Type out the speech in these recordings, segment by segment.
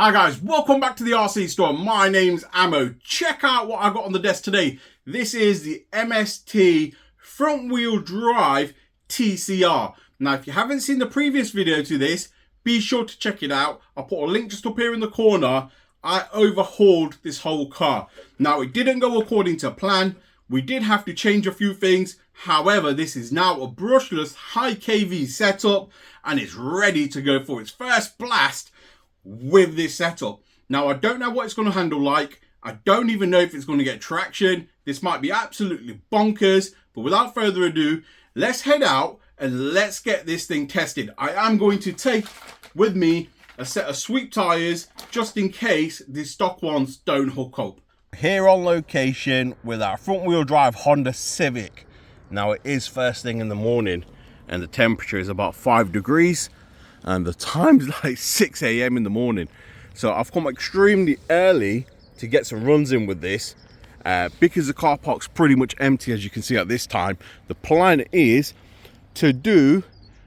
Hi guys, welcome back to the RC store. My name's Ammo. Check out what I got on the desk today. This is the MST front wheel drive TCR. Now if you haven't seen the previous video to this, be sure to check it out. I'll put a link just up here in the corner. I overhauled this whole car. Now it didn't go according to plan. We did have to change a few things. However, this is now a brushless high KV setup and it's ready to go for its first blast with this setup. Now I don't know what it's going to handle like. I don't even know if it's going to get traction. This might be absolutely bonkers, but without further ado, let's head out and let's get this thing tested. I am going to take with me a set of sweep tires just in case the stock ones don't hook up. Here on location with our front wheel drive Honda Civic. Now it is first thing in the morning and the temperature is about 5 degrees and the time's like 6 a.m. in the morning. So I've come extremely early to get some runs in with this because the car park's pretty much empty, as you can see at this time. The plan is to do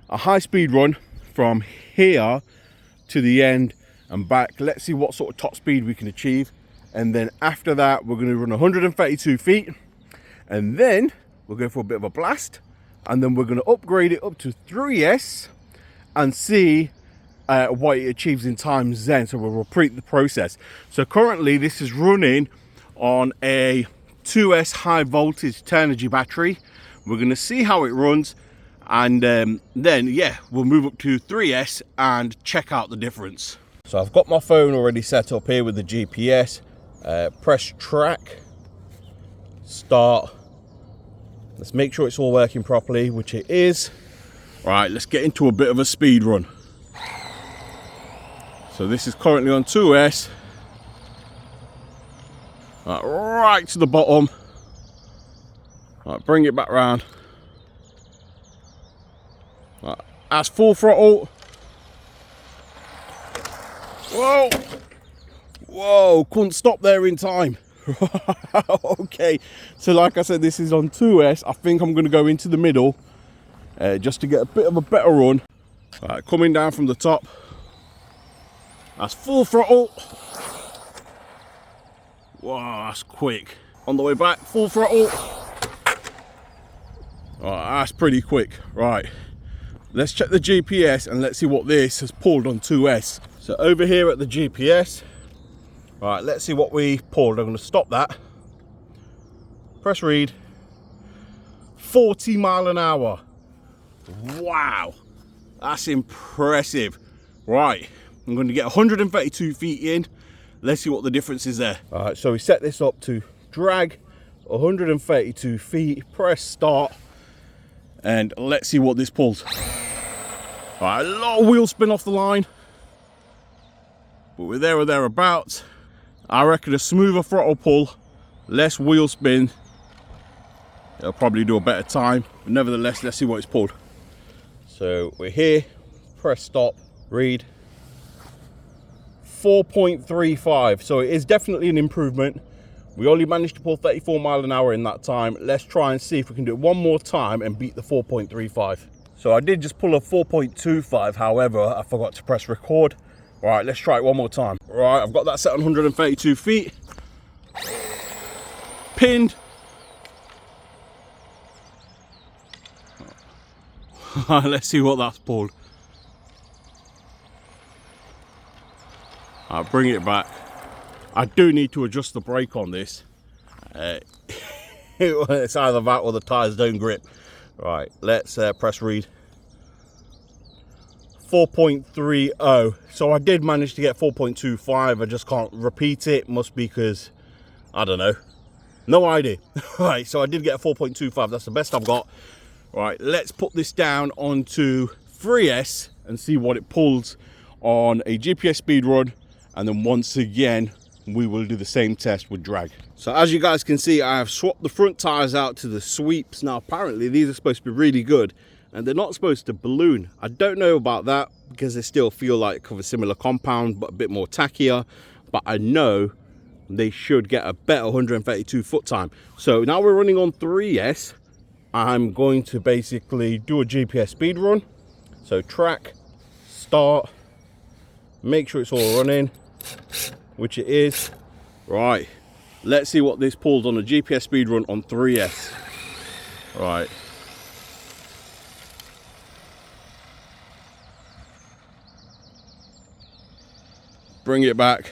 a high speed run from here to the end and back. Let's see what sort of top speed we can achieve. And then after that, we're going to run 132 feet. And then we'll go for a bit of a blast. And then we're going to upgrade it up to 3S and see what it achieves in times then. So we'll repeat the process. So currently this is running on a 2S high voltage Turnergy battery. We're going to see how it runs. And then, yeah, we'll move up to 3S and check out the difference. So I've got my phone already set up here with the GPS. Press track, start. Let's make sure it's all working properly, which it is. Right, let's get into a bit of a speed run. So this is currently on 2S. Right to the bottom. Right, bring it back round. Right, that's full throttle. Whoa! Whoa, couldn't stop there in time. Okay, so like I said, this is on 2S. I think I'm going to go into the middle just to get a bit of a better run. Right, coming down from the top. That's full throttle. Wow, that's quick. On the way back, full throttle. Right, that's pretty quick. Right, let's check the GPS and let's see what this has pulled on 2S. So over here at the GPS, right, let's see what we pulled. I'm going to stop that. Press read. 40 mile an hour. Wow, that's impressive. Right, I'm going to get 132 feet in. Let's see what the difference is there. All right, so we set this up to drag 132 feet. Press start. And let's see what this pulls. All right, a lot of wheel spin off the line. But we're there or thereabouts. I reckon a smoother throttle pull, less wheel spin, it'll probably do a better time. But nevertheless, let's see what it's pulled. So we're here, press stop, read. 4.35, so it is definitely an improvement. We only managed to pull 34 mile an hour in that time. Let's try and see if we can do it one more time and beat the 4.35. So I did just pull a 4.25, however, I forgot to press record. All right, let's try it one more time. All right, I've got that set on 132 feet. Pinned. Let's see what that's pulled. I'll bring it back. I do need to adjust the brake on this. It's either that or the tyres don't grip. Right, let's press read. 4.30. So I did manage to get 4.25. I just can't repeat it. Must be because, I don't know. No idea. Right, so I did get a 4.25. That's the best I've got. Right, let's put this down onto 3S and see what it pulls on a GPS speed run. And then once again, we will do the same test with drag. So as you guys can see, I have swapped the front tires out to the sweeps. Now, apparently these are supposed to be really good and they're not supposed to balloon. I don't know about that because they still feel like of a similar compound, but a bit more tackier. But I know they should get a better 132 foot time. So now we're running on 3S. I'm going to basically do a GPS speed run. So track, start, make sure it's all running. which it is. Right, let's see what this pulls on a GPS speed run on 3S. Right. Bring it back.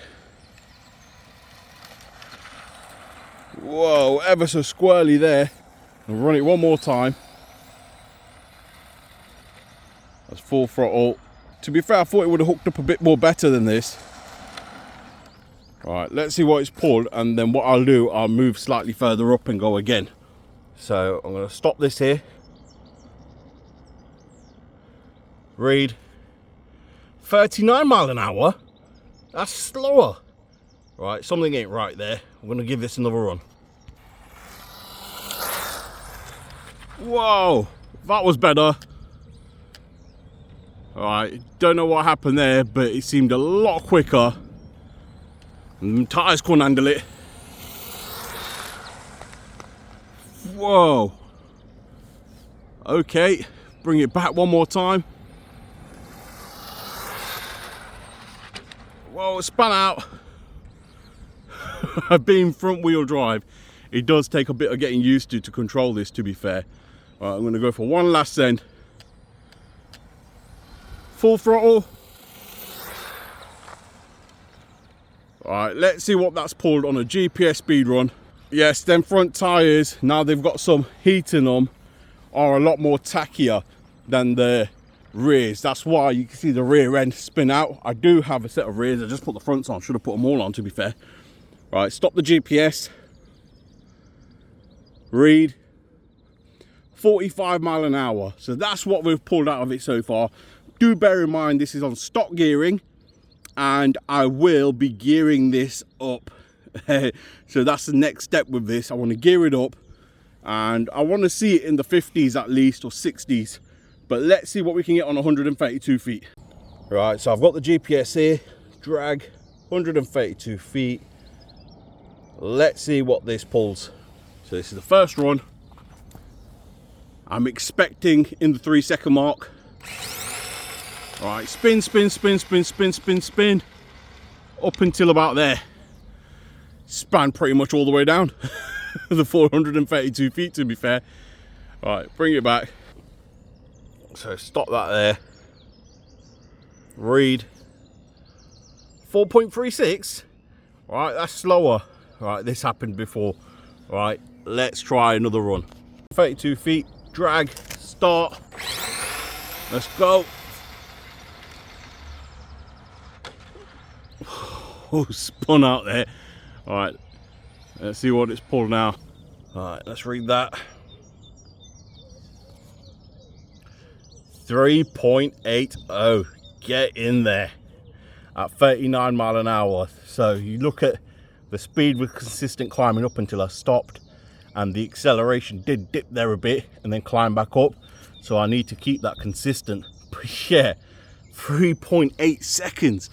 Whoa, ever so squirrely there. I'll run it one more time. That's full throttle. To be fair, I thought it would have hooked up a bit more better than this. Right, let's see what it's pulled, and then what I'll do, I'll move slightly further up and go again. So I'm going to stop this here. Read 39 mile an hour. That's slower. Right, something ain't right there. I'm going to give this another run. Whoa, that was better. Alright, don't know what happened there, but it seemed a lot quicker. And the tyres couldn't handle it. Whoa. Okay, bring it back one more time. Whoa, it spun out. Being front wheel drive, it does take a bit of getting used to control this, to be fair. All right, I'm gonna go for one last send. Full throttle. All right, let's see what that's pulled on a GPS speed run. Yes, them front tyres, now they've got some heat in them, are a lot more tackier than the rears. That's why you can see the rear end spin out. I do have a set of rears. I just put the fronts on. Should have put them all on, to be fair. Right, stop the GPS. Read 45 mile an hour. So that's what we've pulled out of it so far. Do bear in mind this is on stock gearing, and I will be gearing this up. So that's the next step with this. I want to gear it up, and I want to see it in the 50s at least, or 60s. But let's see what we can get on 132 feet. Right, so I've got the GPS here. Drag 132 feet. Let's see what this pulls. So this is the first run. I'm expecting in the 3 second mark. All right, spin, spin, spin, spin, spin, spin, spin. Up until about there. Span pretty much all the way down. The 432 feet, to be fair. All right, bring it back. So stop that there. Read 4.36. All right, that's slower. All right, this happened before. All right, let's try another run. 32 feet, drag, start. Let's go. Oh, spun out there. All right, let's see what it's pulled now. All right, let's read that. 3.80. Get in there at 39 mile an hour. So you look at the speed with consistent climbing up until I stopped, and the acceleration did dip there a bit and then climb back up. So I need to keep that consistent. But yeah, 3.8 seconds.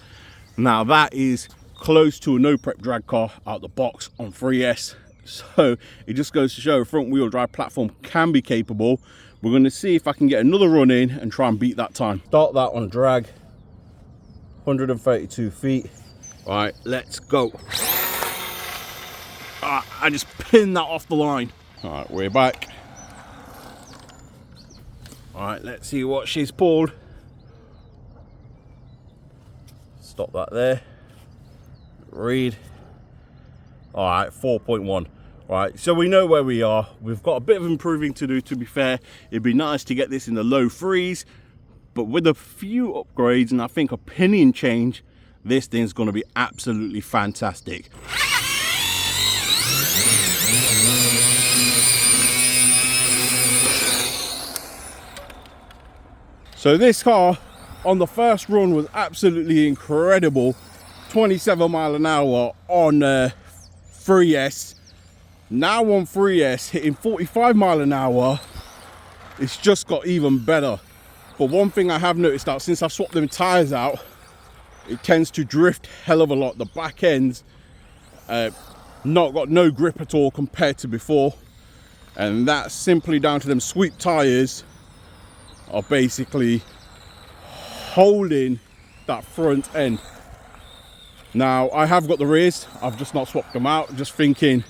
Now that is close to a no prep drag car out the box on 3S. So it just goes to show a front wheel drive platform can be capable. We're going to see if I can get another run in and try and beat that time. Start that on drag, 132 feet. All right, let's go. I just pinned that off the line. All right, we're back. All right, let's see what she's pulled. Stop that there. Read. All right, 4.1. All right, so we know where we are. We've got a bit of improving to do, to be fair. It'd be nice to get this in the low threes, but with a few upgrades and I think a pinion change, this thing's going to be absolutely fantastic. So this car on the first run was absolutely incredible. 27 mile an hour on 3S. Now on 3S hitting 45 mile an hour, it's just got even better. But one thing I have noticed that since I've swapped them tires out, it tends to drift hell of a lot. The back ends not got no grip at all compared to before, and that's simply down to them sweep tires are basically holding that front end. Now, I have got the rears, I've just not swapped them out, just thinking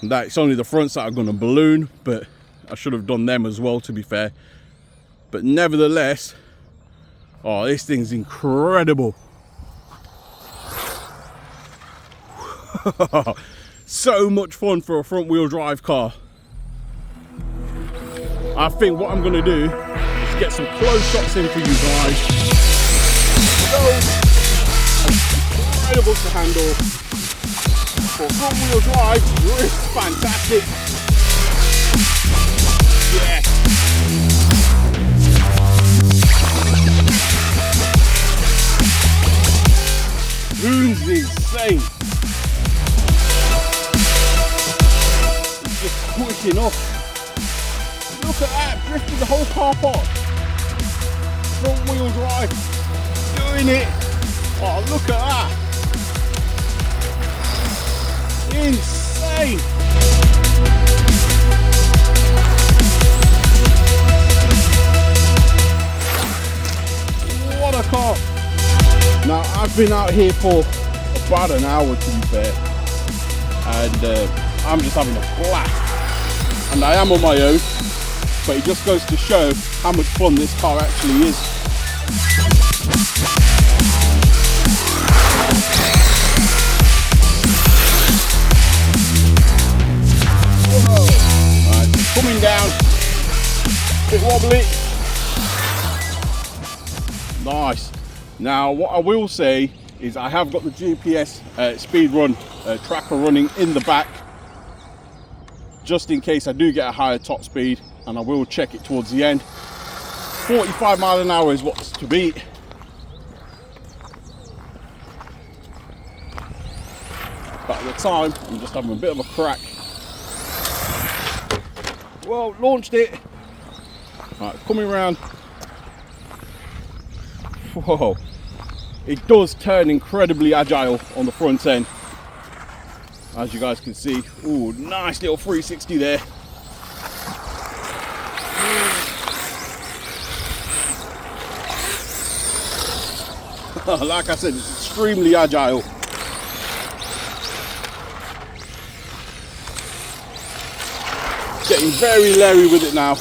that it's only the fronts that are going to balloon, but I should have done them as well, to be fair. But nevertheless, oh, this thing's incredible. So much fun for a front wheel drive car. I think what I'm going to do is get some close shots in for you guys. So incredible to handle. For front wheel drive, it's fantastic. Yeah. Boom's insane. It's just quick enough. Look at that, drifting the whole car park. Front wheel drive, doing it. Oh, look at that. Insane. What a car. Now, I've been out here for about an hour, to be fair, and I'm just having a blast. And I am on my own, but it just goes to show how much fun this car actually is. Whoa. Alright, so coming down, bit wobbly. Nice. Now, what I will say is I have got the GPS speed run tracker running in the back, just in case I do get a higher top speed, and I will check it towards the end. 45 miles an hour is what's to beat. But at the time, I'm just having a bit of a crack. Well, launched it. Right, coming around. Whoa. It does turn incredibly agile on the front end, as you guys can see. Ooh, nice little 360 there. Like I said, it's extremely agile. Getting very leery with it now.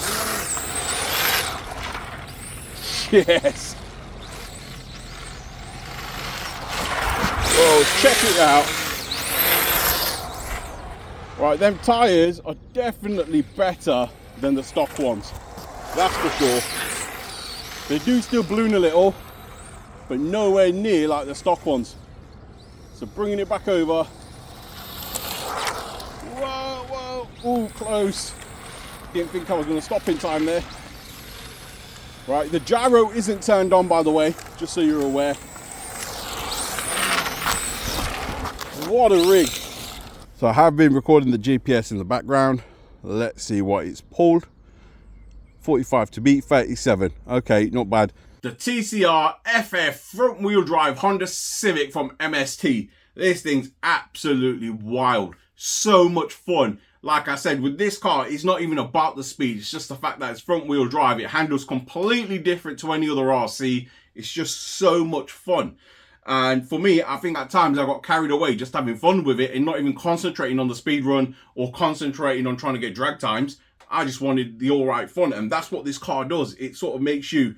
Yes. Well, check it out. Right, them tyres are definitely better than the stock ones. That's for sure. They do still balloon a little, but nowhere near like the stock ones. So bringing it back over. Whoa, whoa, ooh, close. Didn't think I was going to stop in time there. Right, the gyro isn't turned on, by the way, just so you're aware. What a rig. So I have been recording the GPS in the background. Let's see what it's pulled. 45 to beat, 37. Okay, not bad. The TCR FF front wheel drive Honda Civic from MST. This thing's absolutely wild. So much fun. Like I said, with this car, it's not even about the speed. It's just the fact that it's front wheel drive. It handles completely different to any other RC. It's just so much fun. And for me, I think at times I got carried away just having fun with it and not even concentrating on the speed run or concentrating on trying to get drag times. I just wanted the all right fun. And that's what this car does. It sort of makes you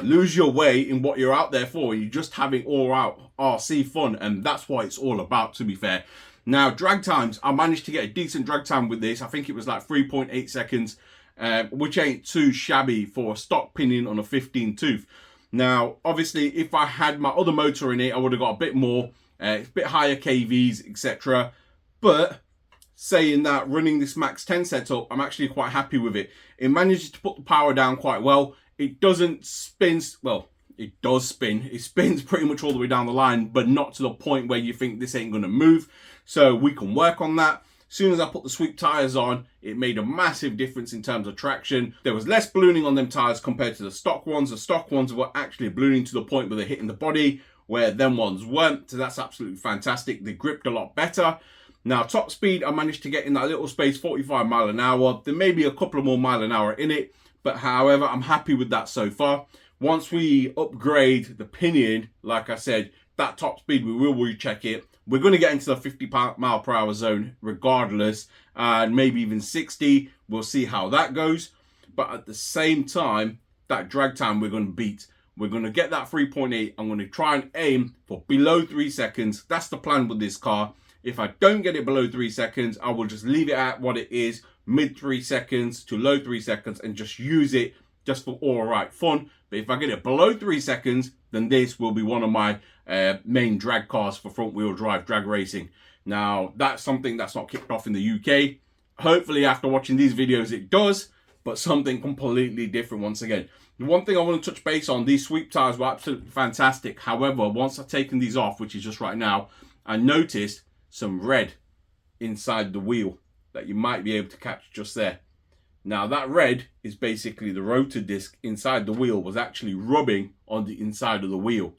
lose your way in what you're out there for. You're just having all out RC fun. And that's what it's all about, to be fair. Now, drag times, I managed to get a decent drag time with this. I think it was like 3.8 seconds, which ain't too shabby for a stock pinion on a 15 tooth. Now, obviously, if I had my other motor in it, I would have got a bit more, a bit higher KVs, etc. But saying that, running this Max 10 setup, I'm actually quite happy with it. It manages to put the power down quite well. It doesn't spin, well, it does spin. It spins pretty much all the way down the line, but not to the point where you think this ain't going to move. So we can work on that. As soon as I put the sweep tyres on, it made a massive difference in terms of traction. There was less ballooning on them tyres compared to the stock ones. The stock ones were actually ballooning to the point where they're hitting the body, where them ones weren't. So that's absolutely fantastic. They gripped a lot better. Now, top speed, I managed to get in that little space, 45 miles an hour. There may be a couple of more miles an hour in it, but however, I'm happy with that so far. Once we upgrade the pinion, like I said, that top speed, we will recheck it. We're going to get into the 50 mile per hour zone regardless, and maybe even 60. We'll see how that goes. But at the same time, that drag time we're going to beat. We're going to get that 3.8. I'm going to try and aim for below 3 seconds. That's the plan with this car. If I don't get it below 3 seconds, I will just leave it at what it is, mid 3 seconds to low 3 seconds, and just use it just for all right fun. But if I get it below 3 seconds, then this will be one of my main drag cars for front wheel drive drag racing. Now, that's something that's not kicked off in the UK. Hopefully after watching these videos it does, but something completely different once again. The one thing I want to touch base on, these sweep tires were absolutely fantastic. However, once I've taken these off, which is just right now, I noticed some red inside the wheel that you might be able to catch just there. Now that red is basically the rotor disc inside the wheel was actually rubbing on the inside of the wheel.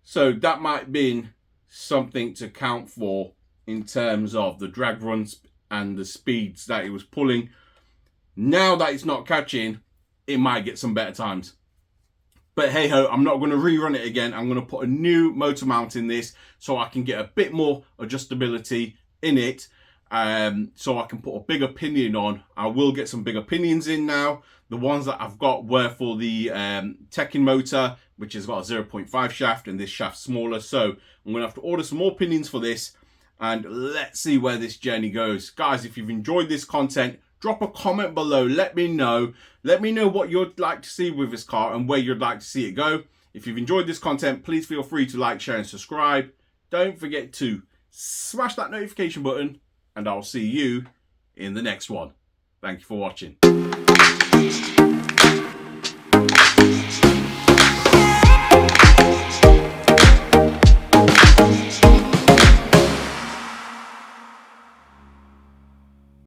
So that might have been something to count for in terms of the drag runs and the speeds that it was pulling. Now that it's not catching, it might get some better times. But hey ho, I'm not going to rerun it again. I'm going to put a new motor mount in this so I can get a bit more adjustability in it. So I can put a bigger pinion on. I will get some bigger pinions in now. The ones that I've got were for the Tekken motor, which has got a 0.5 shaft, and this shaft's smaller. So I'm going to have to order some more pinions for this, and let's see where this journey goes. Guys, if you've enjoyed this content, drop a comment below. Let me know. Let me know what you'd like to see with this car and where you'd like to see it go. If you've enjoyed this content, please feel free to like, share, and subscribe. Don't forget to smash that notification button, and I'll see you in the next one. Thank you for watching.